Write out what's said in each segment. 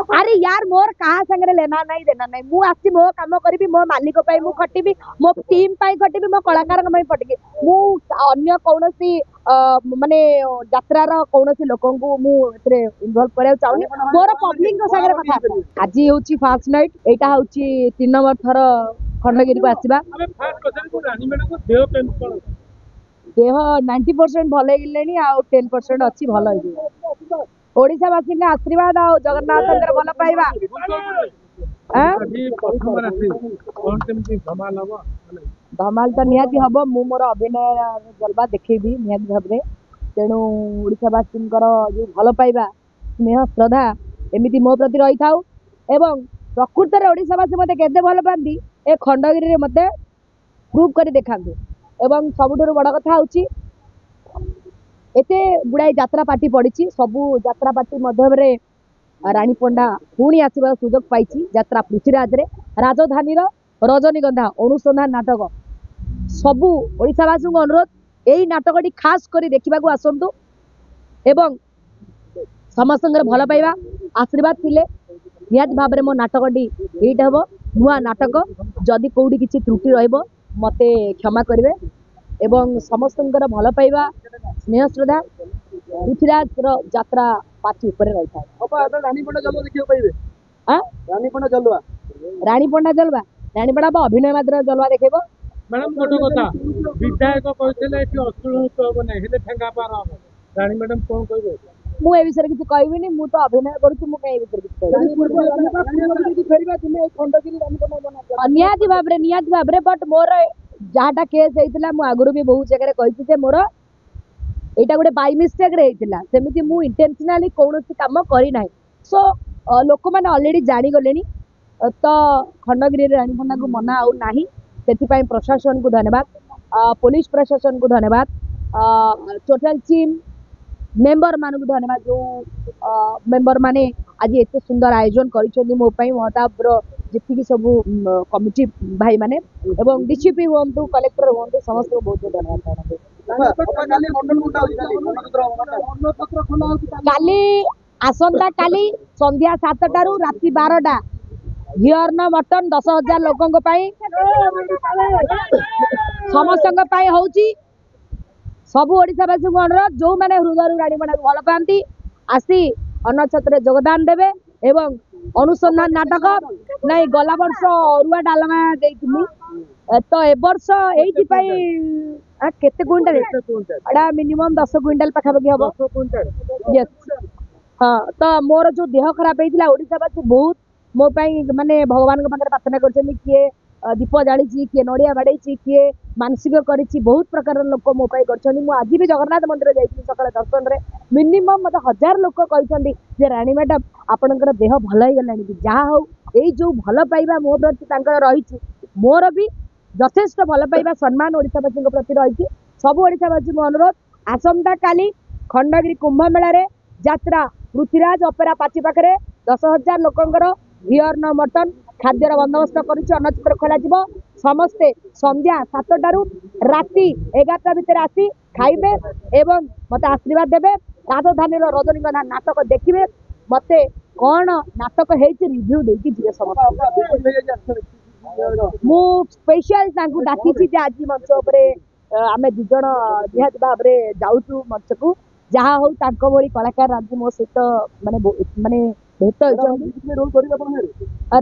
अरे यार मोर कहा संगे लेना नहीं देना नहीं मु आसी मो काम करी मो मालिक पाई मु खटिबी मो टीम पाई खटिबी मो कलाकार पाई खटिबी मु अन्य कौनसी माने यात्रार कौनसी लोकंकु मु एतरे इन्वॉल्व करे चाहूनी मोर पब्लिक को संगे कथा आज होची फर्स्ट नाइट एटा होची 3 नंबर थर खंडगिरी को आसीबा देह 90% भले गिलेनी आ 10% अच्छी भल ओडिशावासी आशीर्वाद आ जगन्नाथ भल पाइबा धमाल तो निहाती हम मु मोर अभिनय जलवा देखेबी निहाती भाव में तेणु ओडिशावासी जो भल पाइबा स्नेह श्रद्धा एमती मो प्रति रही था एवं प्रकृत में ओडिशावासी मत के भल पाती ए खंडगिरी मत प्रूव कर देखा एवं सबुठ बड़ कथा हूँ एते गुड़ाई यात्रा पार्टी पड़ी सबू यात्रा पार्टी मध्य रानी पंडा पुणी आसबार सुजोग पाई यात्रा पृथ्वीराज रे राजधानी रजनीगंधा अनुसंधान नाटक सबू ओडिशावासी को अनुरोध यही नाटकटी खास कर देखा आसतु एवं समस्त भल पाइबा आशीर्वाद थिले निहाती भाव में मो नाटकटी हिट हम नुआ नाटक जदि कौटी किसी त्रुटि रहिबो मते क्षमा करेंगे एवं समस्त भल पाइबा स्नेह श्रद्धा पृथ्वीराज यात्रा पार्टी ऊपर रही था रानी पंडा जलवा अभिनय मात्र जलवा देखेब मैडम गोटे कथा विधायक रानी मैडम कौन कह मु ए विषय किसी कहबी मु तो अभिनय करुँ निहाती भाव में बट मोर जहाँटा केस होता मु आगुरी भी बहुत जगह कही मोर यहाँ गोटे बाय मिस्टेक होता सेमती मु इंटेंशनली कौन कम करना सो लोक मैंने अलरेडी जानीगले तो खंडगिरी रानी पंडा को मना आउ ना से प्रशासन को धन्यवाद पुलिस प्रशासन को धन्यवाद टोटल टीम मेंबर मान को धन्यवाद जो मेंबर माने आज एत सुंदर आयोजन कर महताब जी सब कमिटी भाई माने एवं डीसीपी हूँ कलेक्टर हूँ समस्त को बहुत धन्यवाद काली आसंता काली संध्या 7 रु राति 12 हियर्न मटन 10,000 लोकों समस्त होची सबू ओडिशावासी को अनुरोध जो मैंने हृदय रानी पंडा भल पाती आसी अन्नछत्र योगदान देवे एवं अनुसंधान नाटक नहीं गला वर्ष अरुआ डालमा देइथिली तो ए वर्ष एइथि केते क्विंटल एटा मिनिमम 10 क्विंटल पाखापाखि हम 10 क्विंटल यस हाँ तो मोर जो देह खराब होता ओडिशावासी बहुत मो माने भगवान पाखे प्रार्थना कर किए दीप जाड़ी किए नड़िया बाड़े किए मानसिक करी बहुत प्रकार लोक मो कर आज भी जगन्नाथ मंदिर जाइए सकाल दर्शन में मिनिमम मत 1000 लोक कहते रानी मैडम आपणकर देह भल हो गला जहाँ हो यही जो भल पाइबा मो प्रति रही मोर भी यथेष्ट भल पाइबा सम्मान ओडिशावासी प्रति रही सब ओडिशावासी को अनुरोध आसंता काली खंडगिरी कुंभ मेला यात्रा पृथ्वीराज अपेरा पाची पाखे 10,000 लोकंर हियर्न मटन खाद्यर बंदोबस्त करचित्र खोल समस्ते संध्या 7 रु राति 11 भितर आसी खाइबे एवं मत आशीर्वाद देवे राजधानी रजनीगंधा नाटक देखिए मत कौन नाटक रिव्यू देखे समस्त मु स्पेशल डाकी आज मंच आम दुज निहत भाव में जाऊँ मंच को जहाँ हूँ भली कलाकार आज मो सहित माने माने भेट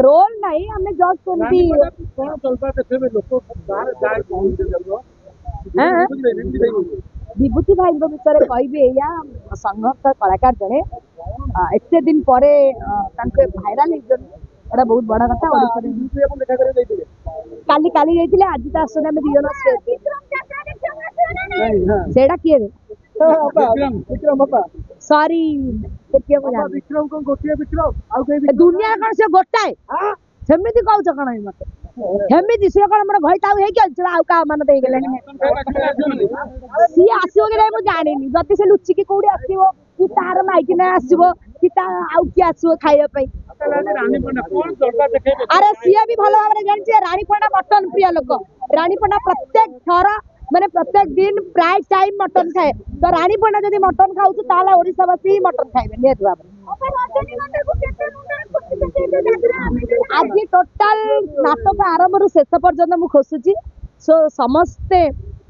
रोल नहीं आम जस्ट विभूति भाई विषय कहि संघर्ष कलाकार जड़े एत दिन पर भाइराल एटा बहुत बड़ा कथा काली काली जाइए आज तो आस सेटा किए सॉरी विक्रम को गोटे विक्रम दुनिया कौन से गोटाए सेमती कहूच कौन मत हेमिति सी कौन मोर घई ताऊ हेकि आउ का मान दे गेलानी सी आसीबो कि नहीं मु जानि जति से लुचिकी कोडी आसीबो कि तार माइकी ना आसीबो कि ता आउ कि आसीबो खाइबा पई अरे सी भी भलो भाबरे जानछि रानी पंडा मटन प्रिय लोक रानी पंडा प्रत्येक थर माने प्रत्येक दिन प्राय टाइम मटन खाए तो रानी पंडा जदि मटन खाऊ ताला ओडिशावासी मटन खाइबे नियत भाबरे आज टोटाल नाटक आरंभ शेष पर्यंत मु खोसुची सो समस्ते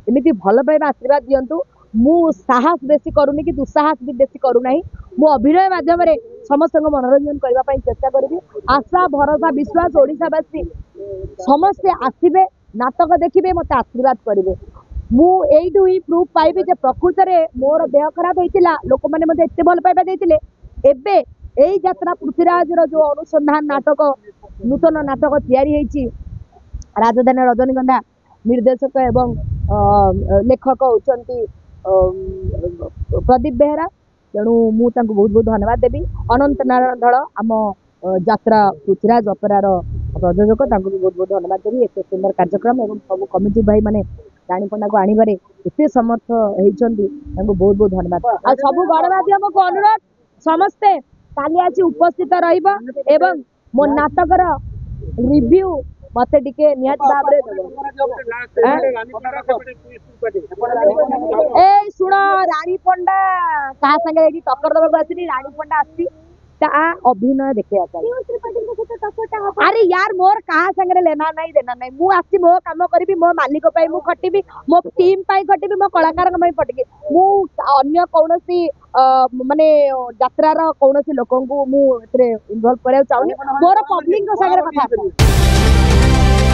एमती भल पाइबा आशीर्वाद दिंतु मु साहस बेसी करूनी कि दुस्साहस भी बेसी करूना मु अभिनय माध्यम समस्त मनोरंजन करने चेष्टा करी आशा भरोसा विश्वास ओडिशावासी समस्ते आसबे नाटक देखिए मत आशीर्वाद करेंगे मु एइठु ही प्रूफ पाइबी जे प्रकृत में मोर देह खराब होता लोक मैंने मत एत भल पाइबा देते एबे एई यात्रा पृथ्वीराज जो अनुसंधान नाटक नूतन नाटक तैयारी राजधानी रजनीगंधा निर्देशक एवं लेखक होती प्रदीप बेहेरा तेणु मुझे बहुत बहुत धन्यवाद देवी अनंत नारायण धड़ आम यात्रा पृथ्वीराज अपेरार प्रयोजक भी बहुत बहुत धन्यवाद देवी एत सुंदर कार्यक्रम और सब कमिटी भाई मैंने रानी पंडा को आणवे एत समर्थ होती बहुत बहुत धन्यवाद आ सब गणमाध्यम को अनुरोध समस्ते काली आसी उपस्थित रही मो नाटकर रिव्यू मत टिके निहत भाव ए शुण रानी पंडा क्या संगे टक्कर दबाक आसनी रानी पंडा आसी अभिनय देखा अरे यार मोर कहा संगे लेना नहीं देना नहीं मु आसी मो काम करी मो मालिक मु खटिबी मो टीम खटिबी मो कलाकार खटिबी मु अन्य कौन माने यात्रार कौन लोक इन्वॉल्व करा चाहूनी मोर पब्लिक सागर कथा